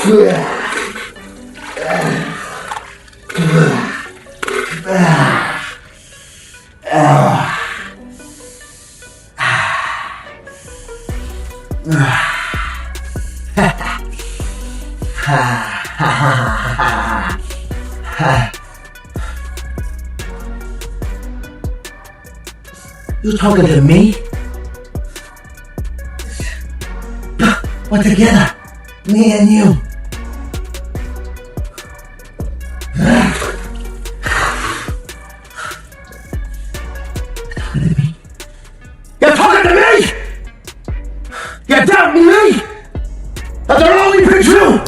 You talking to me? We're together, me and you. You're talking to me? You doubt me? That can only be true.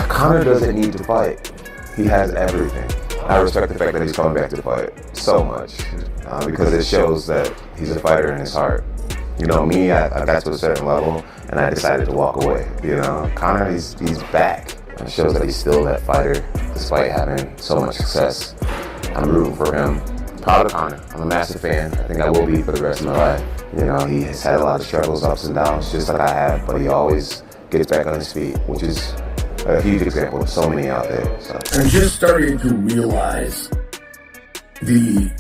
Conor doesn't need to fight. He has everything. I respect the fact that he's coming back to fight so much because it shows that he's a fighter in his heart. You know, me, I got to a certain level and I decided to walk away. You know, Conor, he's back. It shows that he's still that fighter despite having so much success. I'm rooting for him. Proud of Conor. I'm a massive fan. I think I will be for the rest of my life. You know, he has had a lot of struggles, ups and downs, just like I have, but he always gets back on his feet, which is a huge example of so many out there. So. I'm just starting to realize the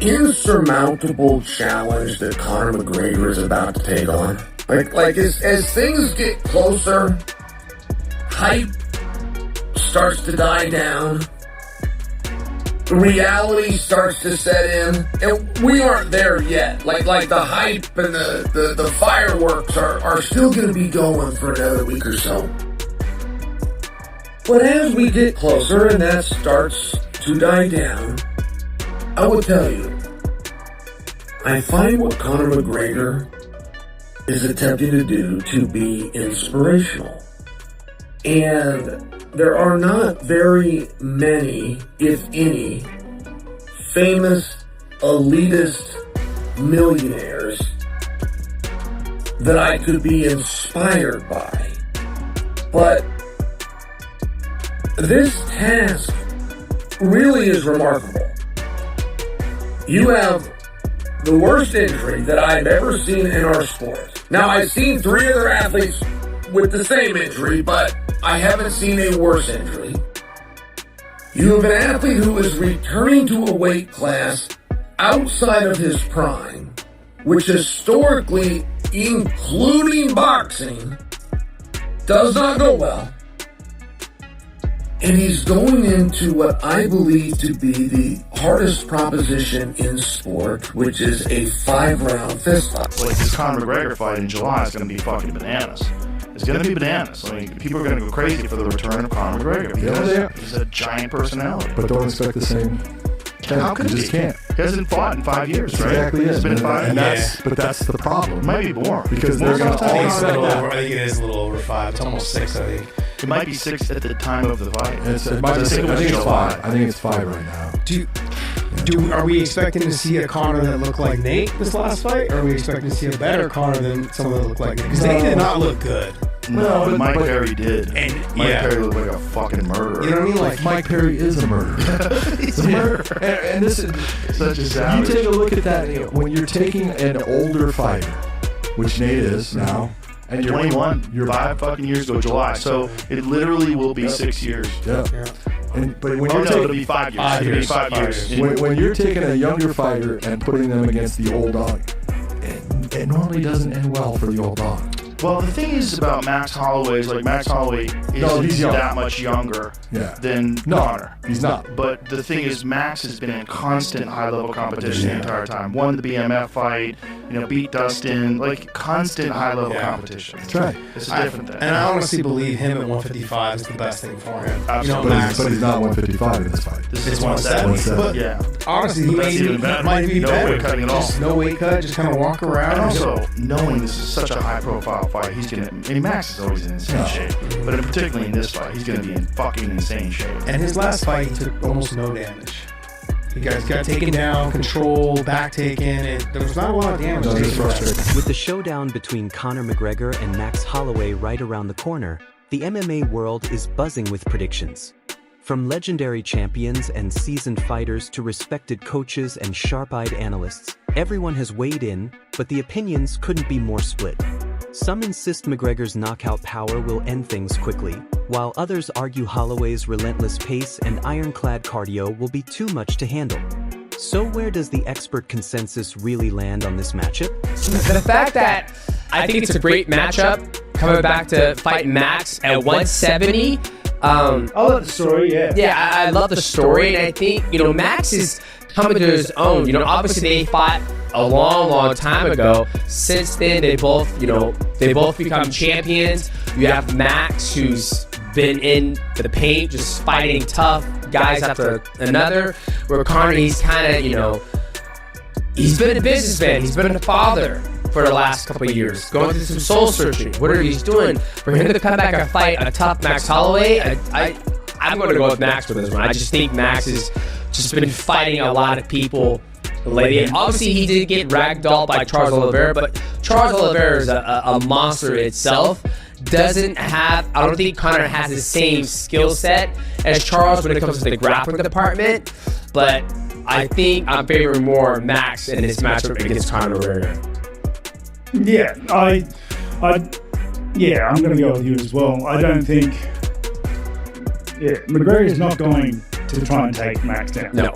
insurmountable challenge that Conor McGregor is about to take on. Like as things get closer, hype starts to die down, reality starts to set in, and we aren't there yet. Like the hype and the fireworks are still going to be going for another week or so. But as we get closer and that starts to die down, I will tell you, I find what Conor McGregor is attempting to do to be inspirational. And there are not very many, if any, famous elitist millionaires that I could be inspired by. But this task really is remarkable. You have the worst injury that I've ever seen in our sport. Now, I've seen 3 other athletes with the same injury, but I haven't seen a worse injury. You have an athlete who is returning to a weight class outside of his prime, which historically, including boxing, does not go well. And he's going into what I believe to be the hardest proposition in sport, which is a 5-round fist fight. Like this Conor McGregor fight in July is going to be fucking bananas. It's going to be bananas. I mean, people are going to go crazy for the return of Conor McGregor because he's a giant personality. But don't expect the same. How could you just can't. He hasn't fought in 5 years, right? Exactly. It's been 5 years. But that's the problem. It might be more. Because they're going to I always think it is a little over 5. It's almost 6, I think. It might be 6 at the time of the fight. I think it's 5. I think it's 5 right now. Are we expecting to see a Conor that looked like Nate this last fight? Or are we expecting to see a better Conor than someone that looked like Nate? Because Nate did not look good. No, but Mike Perry did. And Mike Perry looked like a fucking murderer. You know what I mean? Like Mike Perry is a murderer. He's a murderer. And this is such a savage. You take a look at that when you're taking an older fighter, which Nate is now. And you're 21. You're 5 fucking years ago, July. So it literally will be 6 years. Yeah. But when it'll be 5 years. It'll be 5 years. When you're taking a younger fighter and putting them against the old dog, it normally doesn't end well for the old dog. Well, the thing is about Max Holloway is like Max Holloway isn't that much younger than Conor. He's not. But the thing is, Max has been in constant high-level competition the entire time. Won the BMF fight, beat Dustin, like constant high-level competition. That's right. It's a different thing. And I honestly believe him at 155 is the best thing for him. Absolutely. But he's not 155 in this fight. This is 170. But yeah. Honestly, he might be no better. weight cutting at all. Just no weight cut, just kind of walk around. And also, knowing this is such a high-profile fight, he's gonna. I mean, Max is always in insane shape, but particularly in this fight, he's gonna be in fucking insane shape. And his last fight, he took almost no damage. He got taken down, controlled, back taken, and there was not a lot of damage. With the showdown between Conor McGregor and Max Holloway right around the corner, the MMA world is buzzing with predictions. From legendary champions and seasoned fighters to respected coaches and sharp-eyed analysts, everyone has weighed in, but the opinions couldn't be more split. Some insist McGregor's knockout power will end things quickly, while others argue Holloway's relentless pace and ironclad cardio will be too much to handle. So where does the expert consensus really land on this matchup? The fact that I think it's a great matchup, coming back to fight Max at 170. I love the story, Yeah, I love the story, and I think, Max is coming to his own. Obviously they fought a long time ago. Since then, they both become champions. You have Max, who's been in the paint, just fighting tough guys after another. Where Conor, he's kind of, he's been a businessman. He's been a father for the last couple of years, going through some soul searching, whatever he's doing. For him to come back and fight a tough Max Holloway, I'm going to go with Max for this one. I just think Max has just been fighting a lot of people lately. Obviously, he did get ragdolled by Charles Oliveira, but Charles Oliveira is a monster itself. I don't think Conor has the same skill set as Charles when it comes to the grappling department, but I think I'm favoring more Max in this matchup against Conor McGregor. Yeah, I'm going to go with you as well. I don't think, McGregor is not going to try and take Max down. No.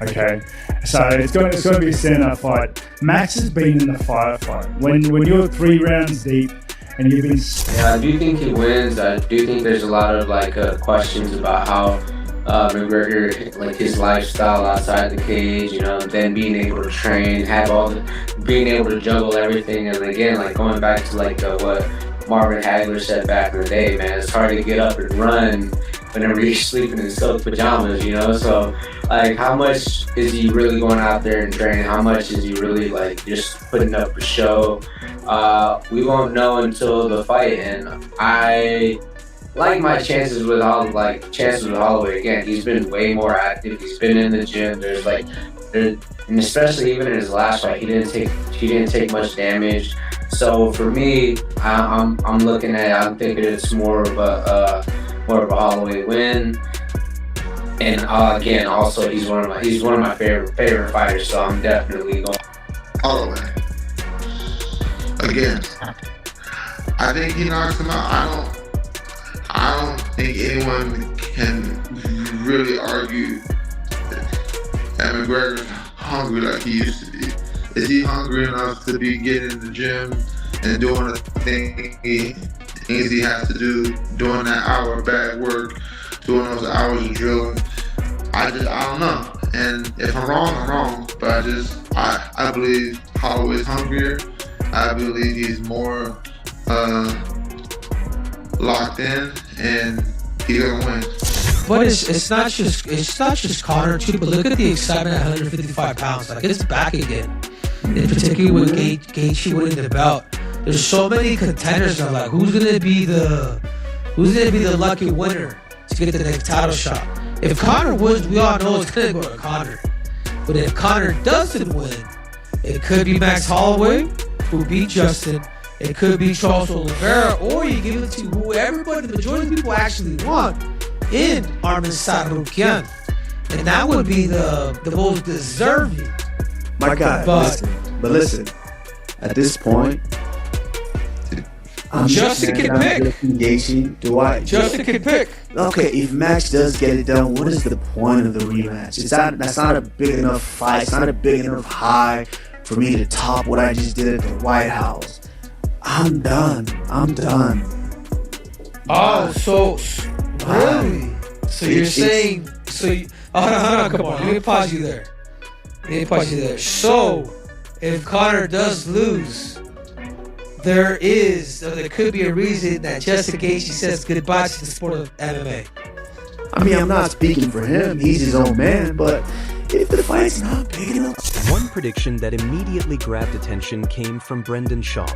Okay, so it's going to be a stand-up fight. Max has been in the firefight. When you're 3 rounds deep and you've been... Yeah, I do think he wins. I do think there's a lot of questions about how McGregor, his lifestyle outside the cage, then being able to train, being able to juggle everything, and again, going back to what Marvin Hagler said back in the day, man, it's hard to get up and run whenever you're sleeping in silk pajamas, so how much is he really going out there and training? How much is he really just putting up a show? We won't know until the fight, and I like my chances with Holloway. Again, he's been way more active. He's been in the gym. And especially even in his last fight, he didn't take much damage. So for me, I'm thinking it's more of a Holloway win. And again, also he's one of my favorite fighters. So I'm definitely going Holloway. Again, I think he knocks him out. I don't think anyone can really argue that McGregor's hungry like he used to be. Is he hungry enough to be getting in the gym and doing the things he has to do, doing that hour of bag work, doing those hours of drilling? I don't know. And if I'm wrong, I'm wrong. But I believe Holloway's hungrier. I believe he's more locked in, and he's gonna win. But it's not just Conor too. But look at the excitement at 155 pounds. It's back again. And particularly with Gaethje winning the belt, there's so many contenders now. Who's gonna be the lucky winner to get the next title shot? If Conor wins, we all know it's gonna go to Conor. But if Conor doesn't win, it could be Max Holloway, who beat Justin. It could be Charles Oliveira, or you give it to whoever the majority of people actually want in Arman Tsarukyan. And that would be the most deserving. My God, listen. At this point, Justin can pick. Justin can pick. Okay, if Max does get it done, what is the point of the rematch? That's not a big enough fight. It's not a big enough high for me to top what I just did at the White House. I'm done. Oh, so really? So you're saying? Hold on, come on. Let me pause you there. So, if Conor does lose, there could be a reason that Justin Gaethje says goodbye to the sport of MMA. I mean, I'm not speaking for him. He's his own man, but if the fight's not big enough. One prediction that immediately grabbed attention came from Brendan Schaub.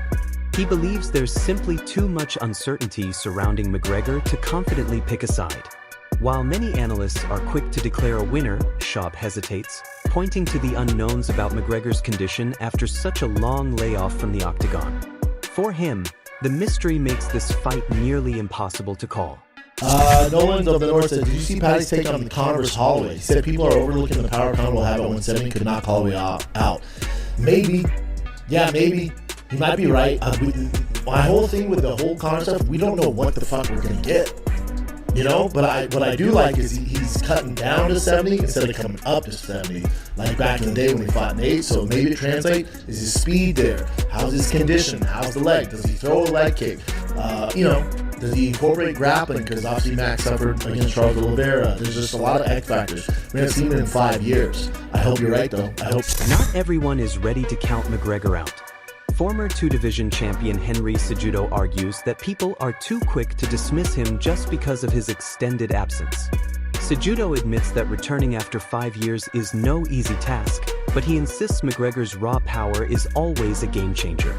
He believes there's simply too much uncertainty surrounding McGregor to confidently pick a side. While many analysts are quick to declare a winner, Schaub hesitates, pointing to the unknowns about McGregor's condition after such a long layoff from the octagon. For him, the mystery makes this fight nearly impossible to call. Nolan of the North said, did you see Patty's take on Conor versus Holloway? He said people are overlooking the power Conor will have at 170, could knock Holloway out. Maybe. Yeah, maybe. He might be right. My whole thing with the whole Conor stuff, we don't know what the fuck we're going to get. You know, but what I do like is he's cutting down to 70 instead of coming up to 70, like back in the day when he fought Nate. So maybe it translates. Is his speed there? How's his condition? How's the leg? Does he throw a leg kick? Does he incorporate grappling? Because obviously Max suffered against Charles Oliveira. There's just a lot of X factors. We haven't seen it in 5 years. I hope you're right, though. I hope. Not everyone is ready to count McGregor out. Former two-division champion Henry Cejudo argues that people are too quick to dismiss him just because of his extended absence. Cejudo admits that returning after 5 years is no easy task, but he insists McGregor's raw power is always a game-changer.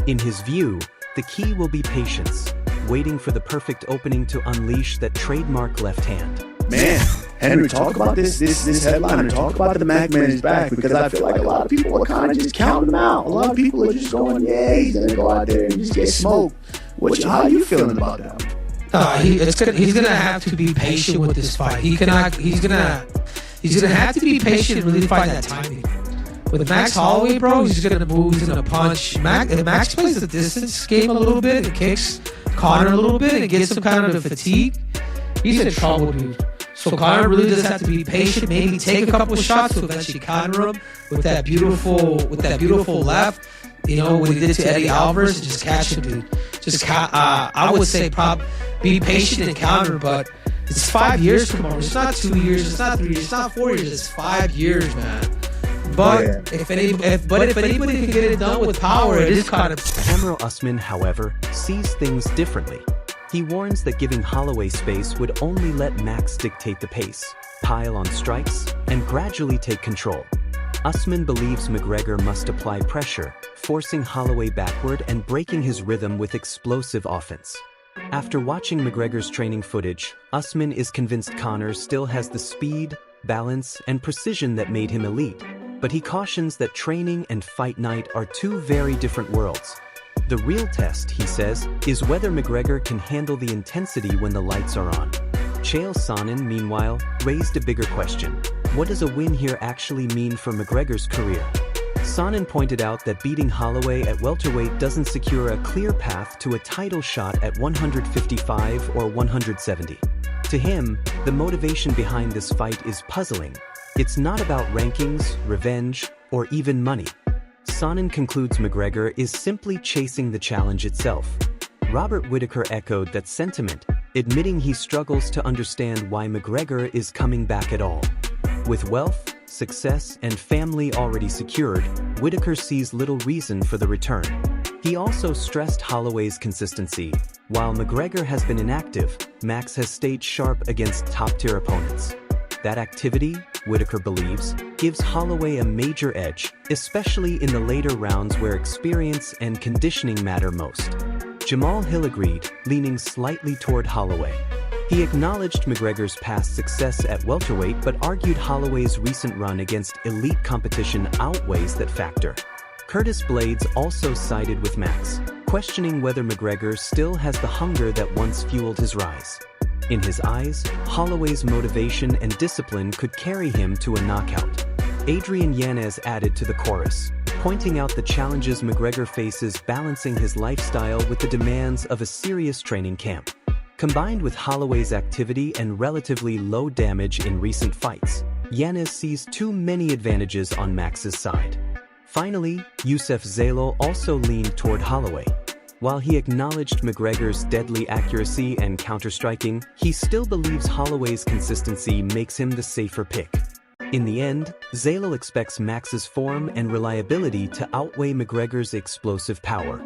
In his view, the key will be patience, waiting for the perfect opening to unleash that trademark left hand. Man, Henry, talk about this headliner. Talk about the Mac Man is back, because I feel like a lot of people are kind of just counting him out. A lot of people are just going, yeah, he's gonna go out there and just get smoked. How are you feeling about that? He's gonna have to be patient with this fight. He's gonna have to be patient and really find that timing. With Max Holloway, bro, he's gonna move, he's gonna punch. If Max plays the distance game a little bit and kicks Conor a little bit and gets some kind of fatigue, he's in trouble, dude. So Conor really does have to be patient, maybe take a couple shots to eventually counter him with that beautiful left. You know, what he did to Eddie Alvarez, and just catch him, dude. I would say be patient and counter, but it's 5 years from now. It's not 2 years, it's not 3 years, it's not 4 years, it's 5 years, man. But if anybody can get it done with power, it is kind of. Kamaru Usman, however, sees things differently. He warns that giving Holloway space would only let Max dictate the pace, pile on strikes, and gradually take control. Usman believes McGregor must apply pressure, forcing Holloway backward and breaking his rhythm with explosive offense. After watching McGregor's training footage, Usman is convinced Conor still has the speed, balance, and precision that made him elite, but he cautions that training and fight night are two very different worlds. The real test, he says, is whether McGregor can handle the intensity when the lights are on. Chael Sonnen, meanwhile, raised a bigger question. What does a win here actually mean for McGregor's career? Sonnen pointed out that beating Holloway at welterweight doesn't secure a clear path to a title shot at 155 or 170. To him, the motivation behind this fight is puzzling. It's not about rankings, revenge, or even money. Sonnen concludes McGregor is simply chasing the challenge itself. Robert Whittaker echoed that sentiment, admitting he struggles to understand why McGregor is coming back at all. With wealth, success, and family already secured, Whittaker sees little reason for the return. He also stressed Holloway's consistency. While McGregor has been inactive, Max has stayed sharp against top-tier opponents. That activity, Whittaker believes, gives Holloway a major edge, especially in the later rounds where experience and conditioning matter most. Jamal Hill agreed, leaning slightly toward Holloway. He acknowledged McGregor's past success at welterweight but argued Holloway's recent run against elite competition outweighs that factor. Curtis Blades also sided with Max, questioning whether McGregor still has the hunger that once fueled his rise. In his eyes, Holloway's motivation and discipline could carry him to a knockout. Adrian Yanez added to the chorus, pointing out the challenges McGregor faces balancing his lifestyle with the demands of a serious training camp. Combined with Holloway's activity and relatively low damage in recent fights, Yanez sees too many advantages on Max's side. Finally, Youssef Zalo also leaned toward Holloway. While he acknowledged McGregor's deadly accuracy and counter-striking, he still believes Holloway's consistency makes him the safer pick. In the end, Zalo expects Max's form and reliability to outweigh McGregor's explosive power.